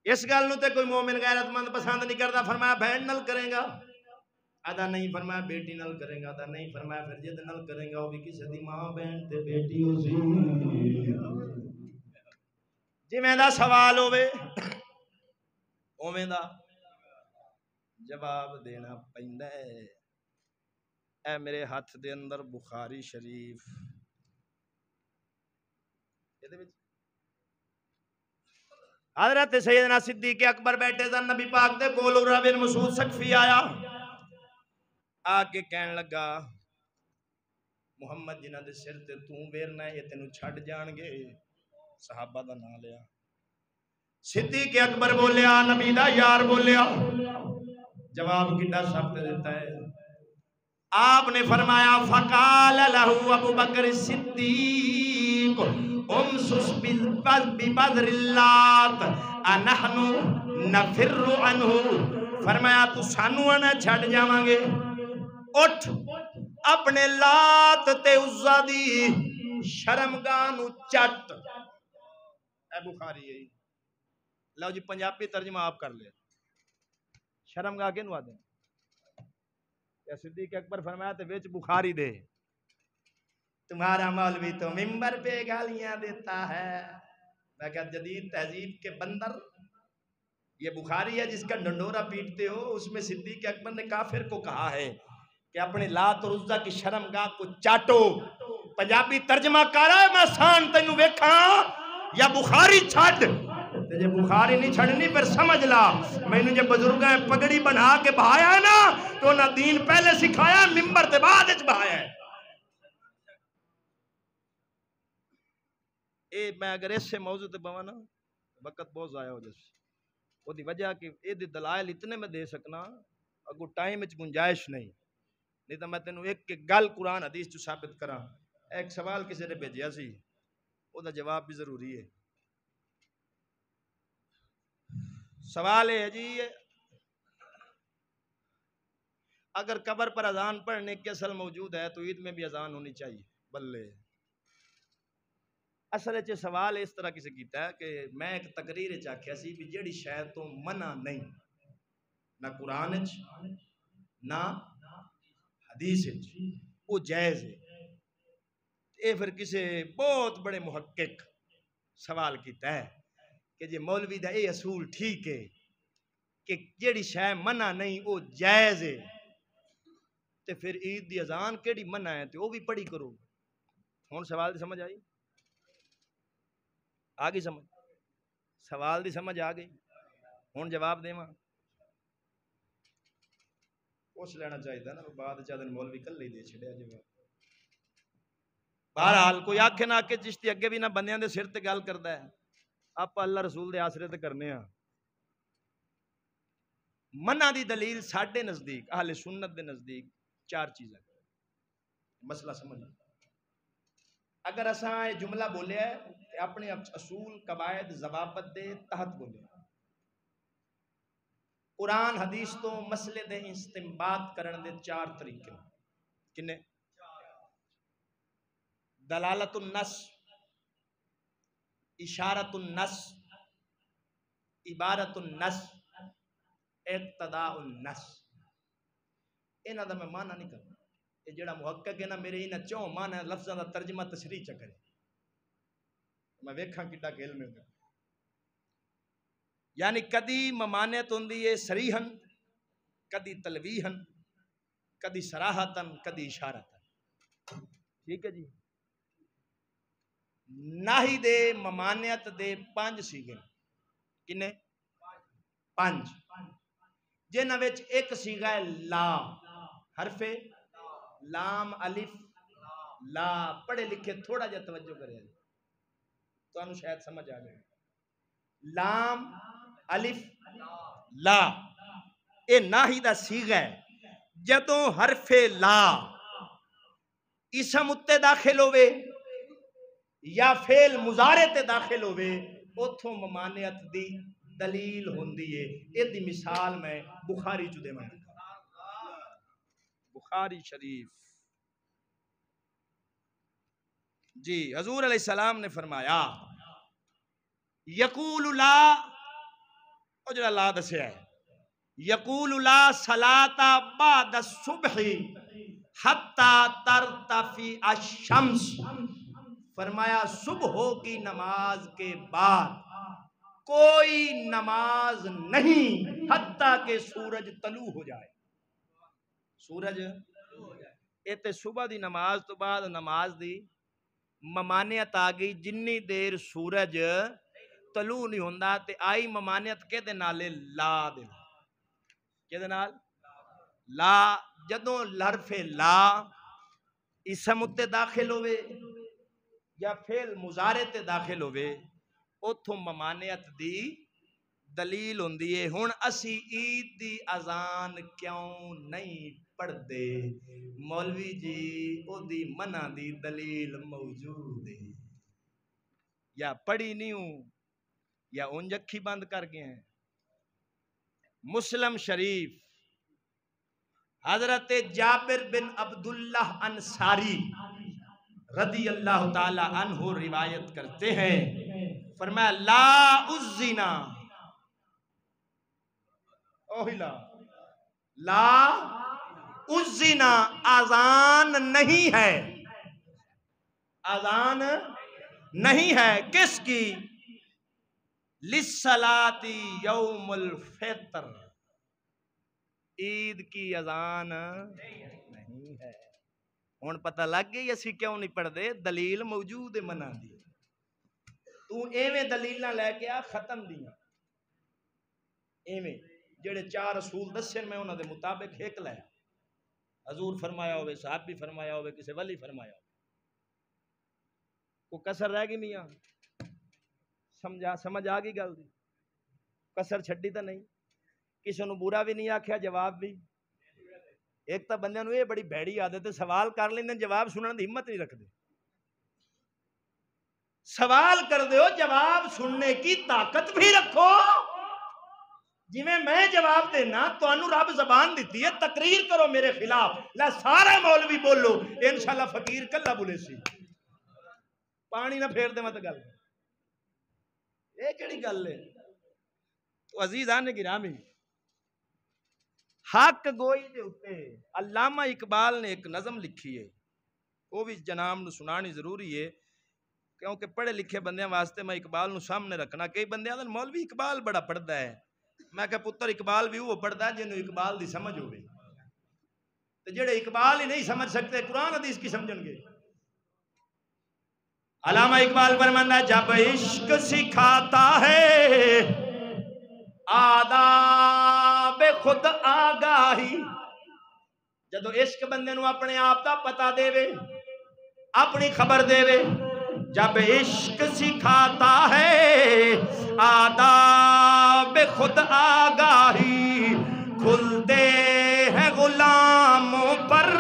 اس گل نو تے کوئی مومن غیرت مند پسند نہیں کرتا۔ فرمایا بہن نال کریں گا؟ آدھا نہیں۔ فرمایا بیٹی نال کریں گا؟ آدھا نہیں۔ فرمایا پھر جد نال کریں گا وہ بھی کسی دی ماں بہن تے بیٹی ہو سی۔ جویں دا سوال ہوئے اوویں دا جواب دینا پیندا ہے۔ اے میرے ہاتھ دے اندر بخاری شریف، حضرت سیدنا صدیق اکبر بیٹھے سن، نبی پاک دے کول عروہ بن مسعود ثقفی آیا، آ کے کہن لگا محمد جنہاں دے سر تے تو ویرنا ہے یہ تینوں چھڈ جان گے۔ صحابہ دا نام لیا، صدیق اکبر بولیا، نبی دا یار بولیا، جواب کڈا سخت دیتا ہے۔ آپ نے فرمایا فقال لہو ابو بکر صدیق امسس ببدر اللات انحنو نفر عنہ، فرمایا تو سانو نہ چھڑ جاواں گے، اٹھ اپنے لات تے عزا دی شرمگاہ نو چٹ۔ اے بخاری ہے، لو جی پنجابی ترجمہ آپ کر لے، شرمگاہ کینو آتے ہیں؟ یا صدیق اکبر فرمایا تے وچ بخاری دے، تمہارا مولوی تو ممبر پہ گالیاں دیتا ہے۔ میں کہا جدید تہذیب کے بندر، یہ بخاری ہے جس کا ڈنڈورا پیٹتے ہو، اس میں صدیق اکبر نے کافر کو کہا ہے کہ اپنے لات اور عزا کی شرمگاہ کو چاٹو۔ پنجابی ترجمہ کر رہا ہے میں سان تینوں ویکھاں یا بخاری چھڑ، تے جے بخاری نہیں چھڑنی پھر سمجھ لا میں نے جب بزرگاں پگڑی بنا کے بہایا ہے نا تو نہ دین پہلے سکھایا ممبر تے بعد وچ بہایا ہے۔ اے میں اگر اس سے موضوع تے بواں نا وقت بہت ضائع ہو جائے، وہ دی وجہ کہ اے دی دلائل اتنے میں دے سکنا اگو ٹائم وچ گنجائش نہیں تو میں تینوں ایک گل قرآن حدیث چ ثابت کراں۔ ایک سوال کسی نے بھیجیا سی، او دا جواب بھی ضروری ہے۔ سوال ہے جی اگر قبر پر اذان پڑھنے کی اصل موجود ہے تو عید میں بھی اذان ہونی چاہیے؟ بلے اصل چ سوال اس طرح کسی کیتا ہے کہ میں ایک تقریر چاکھیا سی بھی جیڑی شے تو منع نہیں نہ قرآن وچ نہ حدیث وچ وہ جائز ہے، اے پھر کسی بہت بڑے محقق سوال کیتا ہے کہ جی مولوی دا اے اصول ٹھیک ہے کہ جیڑی شے منع نہیں وہ جائز ہے تے پھر عید دی اذان کیڑی منع ہے تے وہ بھی پڑھی کرو۔ ہن سوال دی سمجھ آئی؟ آ گئی سمجھ؟ سوال دی سمجھ آ گئی؟ ہن جواب دیواں؟ پوچھ لینا چاہیے نا، بعد چا دن مولوی کل ہی دے چھڑیا جواب۔ بہرحال کوئی آکھے نہ کہ چشتی اگے بھی نہ بندیاں دے سر تے گل کردا ہے، آپ اللہ رسول دے آسرے تے کرنے ہاں۔ منع دی دلیل ساڈے نزدیک اہل سنت دے نزدیک چار چیزیں، مسئلہ سمجھ۔ اگر اساں یہ جملہ بولیا ہے کہ اپنے اصول قواعد ضوابط دے تحت بولیا، قرآن حدیث تو مسئلے دے استنباط کرن دے چار طریقے کنے؟ دلالت النص، اشارت النص، عبارت النص، اقتداء النص۔ انہاں دا میں معنی نہیں کرنا، یہ جڑا محقق ہے نا میرے انہاں چوں معنی لفظاں دا ترجمہ تشریح چ کرے، میں ویکھاں کڈا کہ علم ہے۔ یعنی کدی ممانعت ہوندی ہے صریحاً، کدی تلویحاً، کدی صراحتاً، کدی اشارتاً۔ ٹھیک ہے جی؟ ناہی دے ممانعت دے 5 سیغے کنے؟ 5، جنہاں وچ ایک سیغہ ہے لا، حرف لام الف لا، پڑھے لکھے تھوڑا جا توجہ کرے تو انہوں شاید سمجھ آ گئے۔ لام الف لا اے ناہی دا سیغہ ہے، جدوں حرف لا اسم اتے داخل ہوئے یا فعل مضارع تے داخل ہوئے اتھوں ممانعت دی دلیل ہوندی ہے۔ یہ دی مثال میں بخاری چ دے میں بخاری شریف جی حضور علیہ السلام نے فرمایا یقول لا، او جڑا لا دسیا ہے، یقول لا صلاۃ بعد الصبح حتی ترتفع الشمس، فرمایا صبح کی نماز کے بعد کوئی نماز نہیں حتیٰ کہ سورج طلوع ہو جائے۔ سورج اے تے صبح دی نماز تو بعد نماز دی ممانعت آ گئی، جنی دیر سورج طلوع نہیں ہوندا تے آئی ممانعت کے دے نالے لا دے، کے دے نال لا، جدوں حرف لا اسم تے داخل ہوئے یا فعل مضارع تے داخل ہوئے اتھوں ممانعت دی دلیل ہوندی ہے۔ ہن اسی عید دی اذان کیوں نہیں پڑھ دے مولوی جی او دی منع دی دلیل موجود ہے یا پڑھی نہیں ہوں یا اونج اکھی بند کر گئے ہیں مسلم شریف حضرت جابر بن عبداللہ انصاری رضی اللہ تعالی عنہ روایت کرتے ہیں فرمایا لا الزنا لا الزنا اذان نہیں ہے اذان نہیں ہے کس کی للصلاۃ یوم الفطر عید کی اذان نہیں ہے ہن پتہ لگ گئی اسی کیوں نہیں پڑھ دے دلیل موجود ہے منع دی تو ایویں دلیلاں لے کے آ ختم دیاں ایویں جڑے 4 اصول دسن میں انہاں دے مطابق ایک لے حضور فرمایا ہوئے صاحب بھی فرمایا ہوئے کسی ولی فرمایا ہوئے کو کسر رہ گئی میاں سمجھ آ گئی گل دی کسر چھڈی تو نہیں کسی نو برا بھی نہیں آکھیا جواب بھی ایک تو بندے نو یہ بڑی بھیڑی عادت ہے سوال کر لیندے جواب سنن دی ہمت نہیں رکھدے سوال کر دیو جواب سننے کی طاقت بھی رکھو جی میں جواب دینا تو انو رب زبان دیتی ہے تقریر کرو میرے خلاف لا سارا مولوی بولو انشاءاللہ فقیر کلا بولے سی پانی نہ پھیر دے مت گل یہ کیڑی گل ہے تو عزیزان گرامی حق گوئی دے اتے علامہ اقبال نے ایک نظم لکھی ہے وہ بھی جناب نو سنانی ضروری ہے کیونکہ پڑھے لکھے بندیاں واسطے میں اقبال نو سامنے رکھنا کئی بندے آدھن مولوی اقبال بڑا پڑھدا ہے میں کہ پتر اقبال بھی وہ پڑھدا ہے جنہوں اقبال دی سمجھ ہوئے تو جڑے اقبال ہی نہیں سمجھ سکتے قرآن حدیث کی سمجھن گے علامہ اقبال فرماتا جب عشق سکھاتا ہے آداب خود آگاہی جدو عشق بندے نو اپنے آپ دا پتا دے وے اپنی خبر دے وے جب عشق سکھاتا ہے آداب خود آگاہی کھلتے ہیں غلاموں پر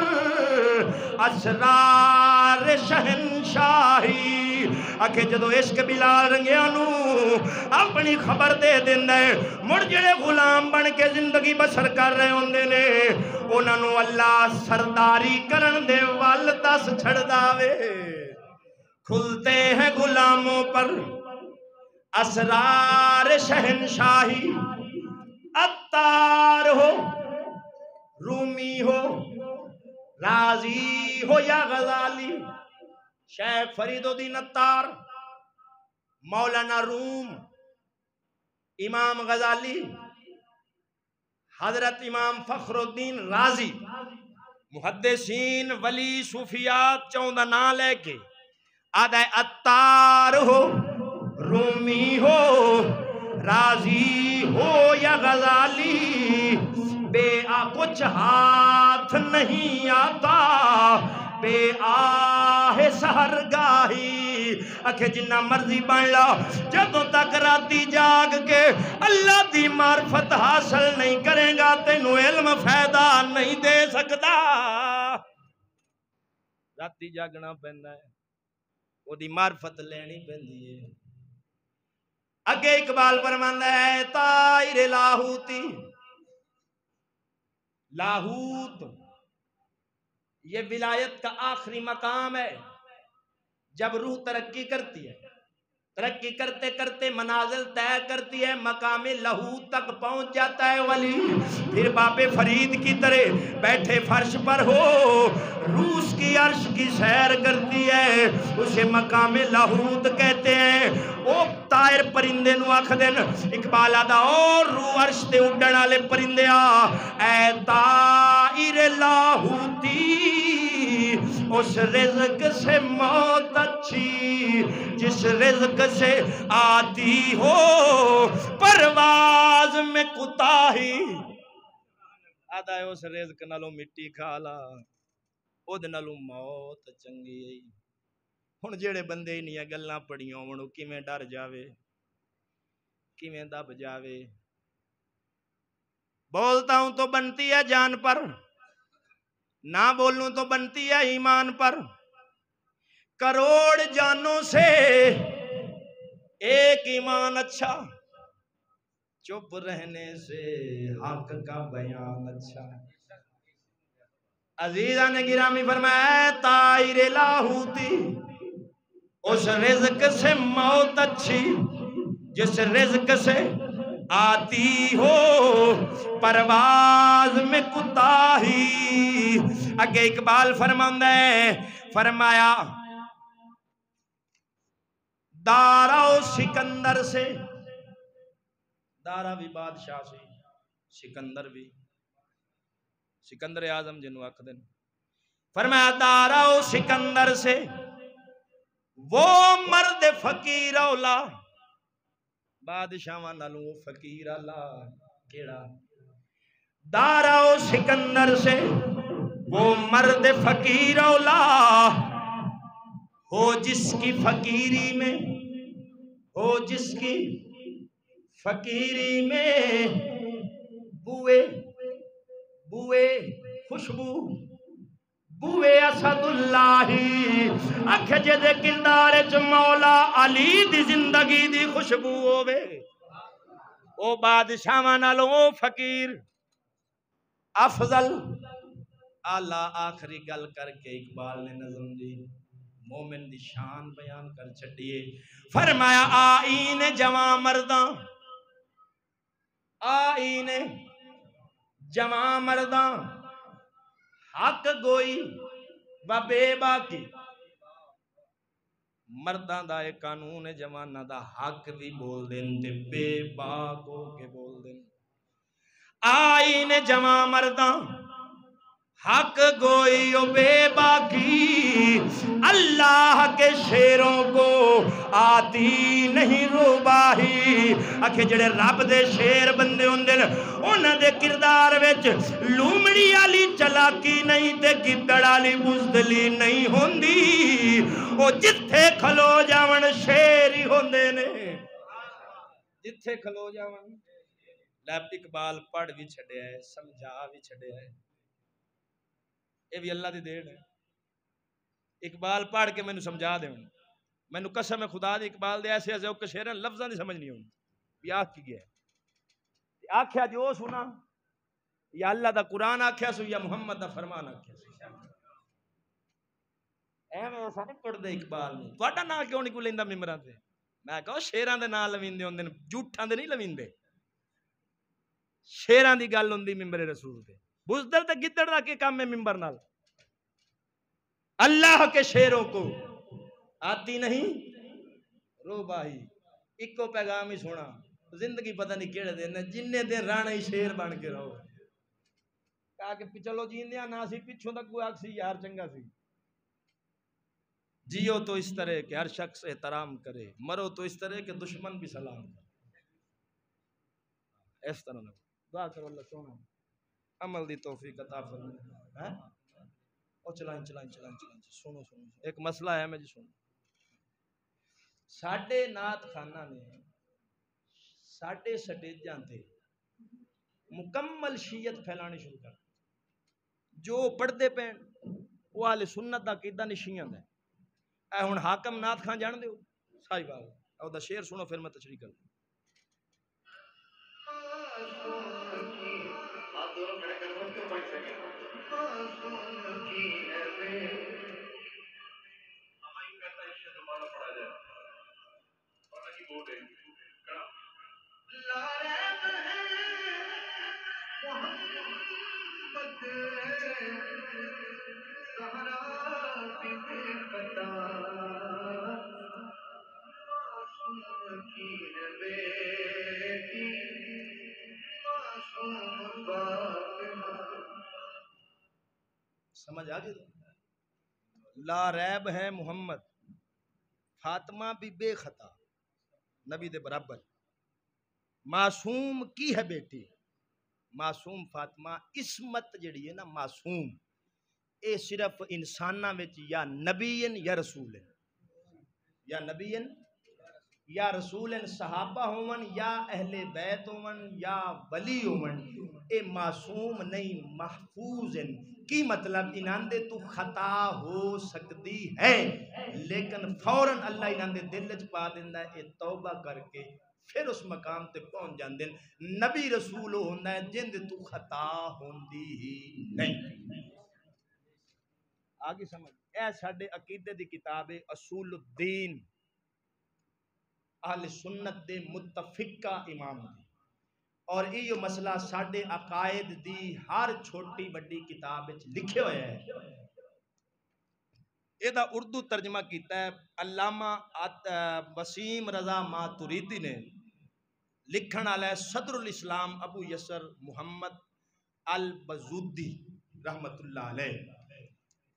اسرار شہنشاہی آکھے جدو عشق بلال رنگیاں نو اپنی خبر دے دیندے مڑ جڑے غلام بن کے زندگی بسر کر رہے ہوندے نے انہاں نو اللہ سرداری کرن دے وال دس چھڑ داوے کھلتے ہیں غلاموں پر اسرار شہنشاہی عطار ہو رومی ہو رازی ہو یا غزالی شیخ فرید الدین عطار مولانا روم امام غزالی حضرت امام فخر الدین رازی محدثین ولی صوفیات چوندہ نام لے کے آدھے عطار ہو رومی ہو رازی ہو یا غزالی بے کچھ ہاتھ نہیں آتا بے آہ سحرگاہی اکھے جنہ مرضی بن لا جدوں تک راتی جاگ کے اللہ دی معرفت حاصل نہیں کریں گا تینو علم فائدہ نہیں دے سکتا راتی جاگنا پہندا ہے وہ دی معرفت لینی پہندی ہے اگے اقبال فرماندا ہے طائر لاہوتی لاہوت یہ ولایت کا آخری مقام ہے جب روح ترقی کرتی ہے ترقی کرتے کرتے منازل طے کرتی ہے مقام لاہوت تک پہنچ جاتا ہے ولی پھر باب فرید کی طرح بیٹھے فرش پر ہو روس کی عرش کی سیر کرتی ہے اسے مقام لاہوت کہتے ہیں وہ طائر پرندے نو آکھ دین اقبال آدھا اور روح عرش تے اڈن والے پرندے اے طائر لاہوتی اس رزق سے موت اچھی جس رزق سے آتی ہو پرواز میں کوتاہی آدھا ہے اس رزق نالوں مٹی کھالا او دے نالوں موت چنگی ہے ہن جڑے بندے ہی نہیں گلاں پڑھیاں ہون او کیویں ڈر جاوے کیویں دب جاوے بولتا ہوں تو بنتی ہے جان پر نہ بولوں تو بنتی ہے ایمان پر، کروڑ جانوں سے ایک ایمان اچھا، چپ رہنے سے حق کا بیان اچھا۔ عزیزان گرامی فرمایا طائر لاہوتی، اس رزق سے موت اچھی جس رزق سے آتی ہو پرواز میں کوتاہی۔ اگے اقبال فرماندہ ہے، فرمایا دارا و سکندر سے، دارا بھی بادشاہ سی، سکندر بھی، سکندر اعظم جنوں آکھ دین، فرمایا دارا و سکندر سے وہ مرد فقیر اولا، بادشاہ نالوں وہ فقیر اولا کیڑا؟ دارا و سکندر سے وہ مرد فقیر اولا ہو جس کی فقیری میں، ہو جس کی فقیری میں بوئے بوئے خوشبو بوئے اسد اللہ، اکھ جدے کردار چ مولا علی دی زندگی دی خوشبو ہووے، او بادشاہ نالوں او فقیر افضل۔ اعلی آخری گل کر کے اقبال نے نظم دی مومن دی شان بیان کر چھڈیے، فرمایا آئین جوان مرداں، آئین جوان مرداں حق گوئی و بے باکی، مرداں دا ایک قانون ہے جواناں دا حق بھی بول دین تے بے باک ہو کے بول دین۔ آئین جوان مرداں حق گوئی و بے باکی، اللہ کے شیروں کو آتی نہیں روباہی۔ آکھے جڑے رب دے شیر بندے ہوندے نے انہاں دے کردار وچ لومڑی والی چلاکی نہیں تے گدڑ والی بزدلی نہیں ہوندی، او جتھے کھلو جاون شیر ہی ہوندے نے، جتھے کھلو جاون۔ لب اقبال پڑھ بھی چھڈیا ہے، سمجھا بھی چھڈیا ہے، یہ بھی اللہ دی دین ہے۔ اقبال پڑھ کے مینوں سمجھا دے، مینوں قسم خدا دی اقبال دے ایسے ایسے اوکے شعر لفظاں دی سمجھ نہیں ہوندی بھی آکھ کی گیا ہے، آکھیا جو سنا یا اللہ دا قرآن آکھیا سو یا محمد دا فرمان آکھیا سو، ایویں ایسا نہیں پڑھ دے اقبال نے تہاڈا نام کیوں نہیں کوئی لیندا ممبراں تے؟ میں کہو شعراں دے نام لویندے ہوندے نے، جھوٹاں دے نہیں لویندے، شعراں دی گل ہوندی ممبر رسول تے، بزدل تے گدڑ دا کی کام ہے ممبر نال؟ اللہ کے شیروں کو آتی نہیں روباہی۔ ایکو پیغام ہی سونا، زندگی پتہ نہیں کیڑے دن جننے دن رانا ہی شیر بن کے رہو، کہا کہ چلو جیندیاں نہ سی پچھوں تک کوئی آکھ سی یار چنگا سی، جیو تو اس طرح کہ ہر شخص احترام کرے، مرو تو اس طرح کہ دشمن بھی سلام کرے، اس طرح نہ دعا کرو اللہ سونا عمل دی توفیق عطا فرمائے۔ اور چلائیں سنو ایک مسئلہ ہے میں جی سنو، ساڈے نعت خانہ نے ساڈے سٹیجاں تے مکمل شیعت پھیلانی شروع کر، جو پڑھتے پین وہ اہل سنت دا عقیدہ نہیں شیعہ دا۔ اے ہن حاکم نعت خان جان دیو سائی بال او دا شعر سنو پھر میں تشریح کر دوں۔ سمجھ آ گئی؟ لا ریب ہے محمد، فاطمہ بھی بے خطا، نبی دے برابر، معصوم کی ہے بیٹی، معصوم فاطمہ، عصمت جڑی ہے نا معصوم، اے صرف انساناں وچ یا نبیین یا رسول ہے، یا نبیین یا رسول صحابہ ہون یا اہل بیت ہون یا ولی ہون اے معصوم نہیں محفوظ ہیں کی مطلب انہاں دے تو خطا ہو سکتی ہے لیکن فوراً اللہ انہاں دے دل وچ پا دیندا ہے اے توبہ کر کے پھر اس مقام تے پہنچ جاندے نبی رسول ہوندا ہے جن دے تو خطا ہوندی ہی نہیں آگے سمجھ اے ساڈے عقیدے دی کتاب ہے اصول الدین اہل سنت دے متفقہ امام دی اور یہ مسئلہ ساڈے عقائد دی ہر چھوٹی بڑی کتاب وچ لکھے ہوئے ہے یہ دا اردو ترجمہ کیتا ہے علامہ وسیم رضا ماتوریدی نے لکھن والا ہے صدر الاسلام ابو یسر محمد البزودی رحمت اللہ علیہ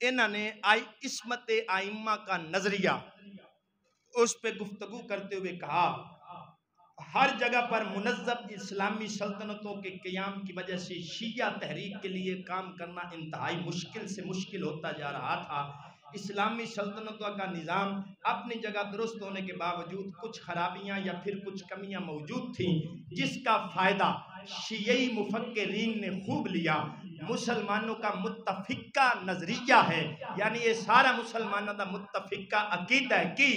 انہوں نے عصمت ائمہ کا نظریہ اس پہ گفتگو کرتے ہوئے کہا ہر جگہ پر منظم اسلامی سلطنتوں کے قیام کی وجہ سے شیعہ تحریک کے لیے کام کرنا انتہائی مشکل سے مشکل ہوتا جا رہا تھا اسلامی سلطنتوں کا نظام اپنی جگہ درست ہونے کے باوجود کچھ خرابیاں یا پھر کچھ کمیاں موجود تھیں جس کا فائدہ شیعی مفکرین نے خوب لیا مسلمانوں کا متفقہ نظریہ ہے یعنی یہ سارا مسلمانوں کا متفقہ عقیدہ ہے کہ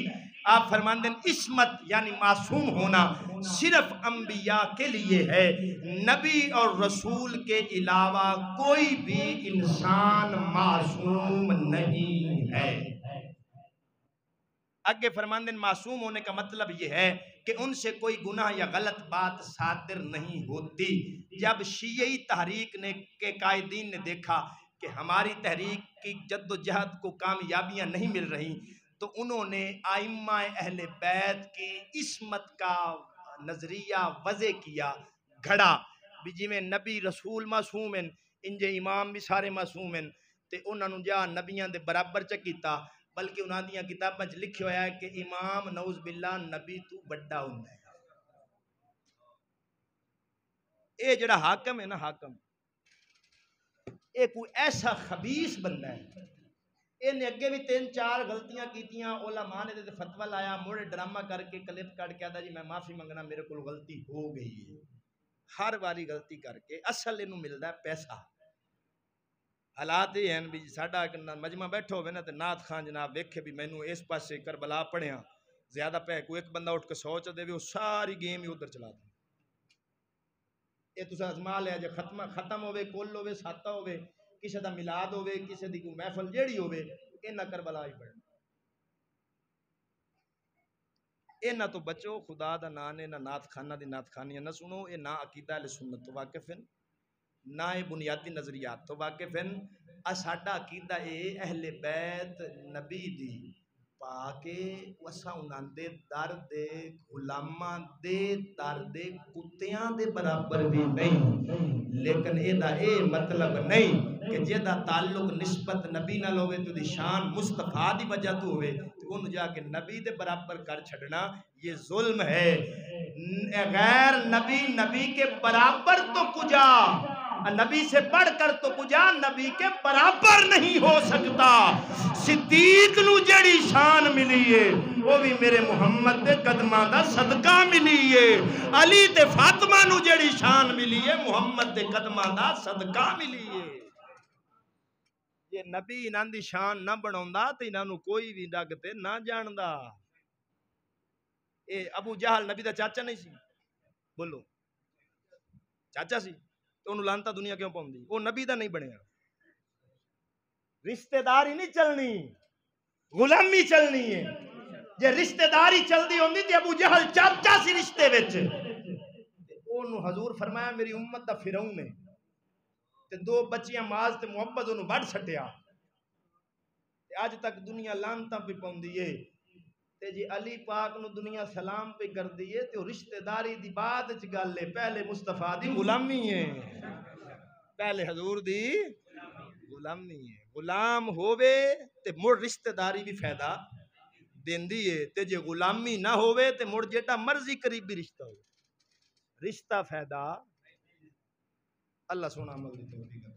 آپ فرماندیں عصمت یعنی معصوم ہونا صرف انبیاء کے لیے ہے نبی اور رسول کے علاوہ کوئی بھی انسان معصوم نہیں ہے آگے فرماندیں معصوم ہونے کا مطلب یہ ہے کہ ان سے کوئی گناہ یا غلط بات صادر نہیں ہوتی جب شیعی تحریک کے قائدین نے دیکھا کہ ہماری تحریک کی جد و جہد کو کامیابیاں نہیں مل رہی تو انہوں نے ائمہ اہل بیت کی عصمت کا نظریہ وضع کیا گھڑا بھی جی میں نبی رسول معصوم ہیں انجے امام بھی سارے معصوم ہیں تے انہوں نے جا نبیاں دے برابر چکیتا بلکہ انہاں دیاں کتاباں وچ لکھیا ہویا ہے کہ امام نعوذ باللہ نبی تو بڑا ہوندا ہے اے جڑا حاکم ہے نا حاکم اے کوئی ایسا خبیث بندہ ہے نے اگے بھی 3-4 غلطیاں کیتیاں علماء نے تے فتوی لایا موڑے ڈرامہ کر کے کلپ کٹ کے آدا جی میں معافی منگنا میرے کول غلطی ہو گئی ہے ہر باری غلطی کر کے اصل اینوں ملدا ہے پیسہ حالات یہ ہیں بھی ساڈا مجمع بیٹھو ہوئے نا تے نعت خان جناب ویکھے بھی مینوں اس پاسے کربلا پڑھیاں زیادہ پہ کوئی ایک بندہ اٹھ کے سوچ دے وہ ساری گیم ہی ادھر چلا دے یہ تساں ازما لیا جے ختم ہوے کل ہوے ساتہ ہوے کسی دا میلاد ہوے کسی دی کوئی محفل جیڑی ہوے انہاں کربلا ہی پڑھنا انہاں تو بچو خدا دا نام نے نہ نعت خانہ دی نعت خانیاں نہ سنو اے نہ عقیدہ اہل سنت تو واقف ہیں نہ بنیادی نظریات تو واقف ہیں ساڈا عقیدہ اے اہل بیت نبی دی پاکے وسا انہاں دے در دے غلاماں دے در دے کتیاں دے برابر بھی نہیں لیکن اے دا اے مطلب نہیں کہ جے دا تعلق نسبت نبی نال ہوئے تو دی شان مصطفیٰ دی وجہ تو ہوئے تو ان جا کے نبی دے برابر کر چھڑنا یہ ظلم ہے غیر نبی نبی کے برابر تو کجا نبی سے بڑھ کر تو کجا نبی کے برابر نہیں ہو سکتا صدیق نو جڑی شان ملی ہے وہ بھی میرے محمد دے قدماں دا صدقہ ملی ہے علی تے فاطمہ نو جڑی شان ملی ہے محمد دے قدماں دا صدقہ ملی ہے یہ نبی انہاں دی شان نہ بناوندا تے انہاں نو کوئی بھی ڈگ تے نہ جاندا اے ابو جہل نبی دا چاچا نہیں سی بولو چاچا سی تو انہوں لانتا دنیا کیوں پاؤں دی وہ نبی دا نہیں بنیا رشتہ داری نہیں چلنی غلامی چلنی ہے جے رشتہ داری چل دی ہوندی تے ابو جہل چاچا سی رشتے وچ انہوں حضور فرمایا میری امت دا فرعون ہے تے 2 بچیاں ماز تے محبت انہوں بڑھ سٹیا آج تک دنیا لانتا پہ پاؤں دی ہے تے جی علی پاک نو دنیا سلام پہ کر دیئے تے رشتہ داری دی بعد چ گل لے پہلے مصطفیٰ دی غلامی ہے پہلے حضور دی غلامی ہے غلام ہووے تے مڑ رشتہ داری بھی فائدہ دیندی ہے تے جے غلامی نہ ہووے تے مڑ جیٹا مرضی قریبی رشتہ ہو رشتہ فائدہ اللہ سونا عمل دی توفیق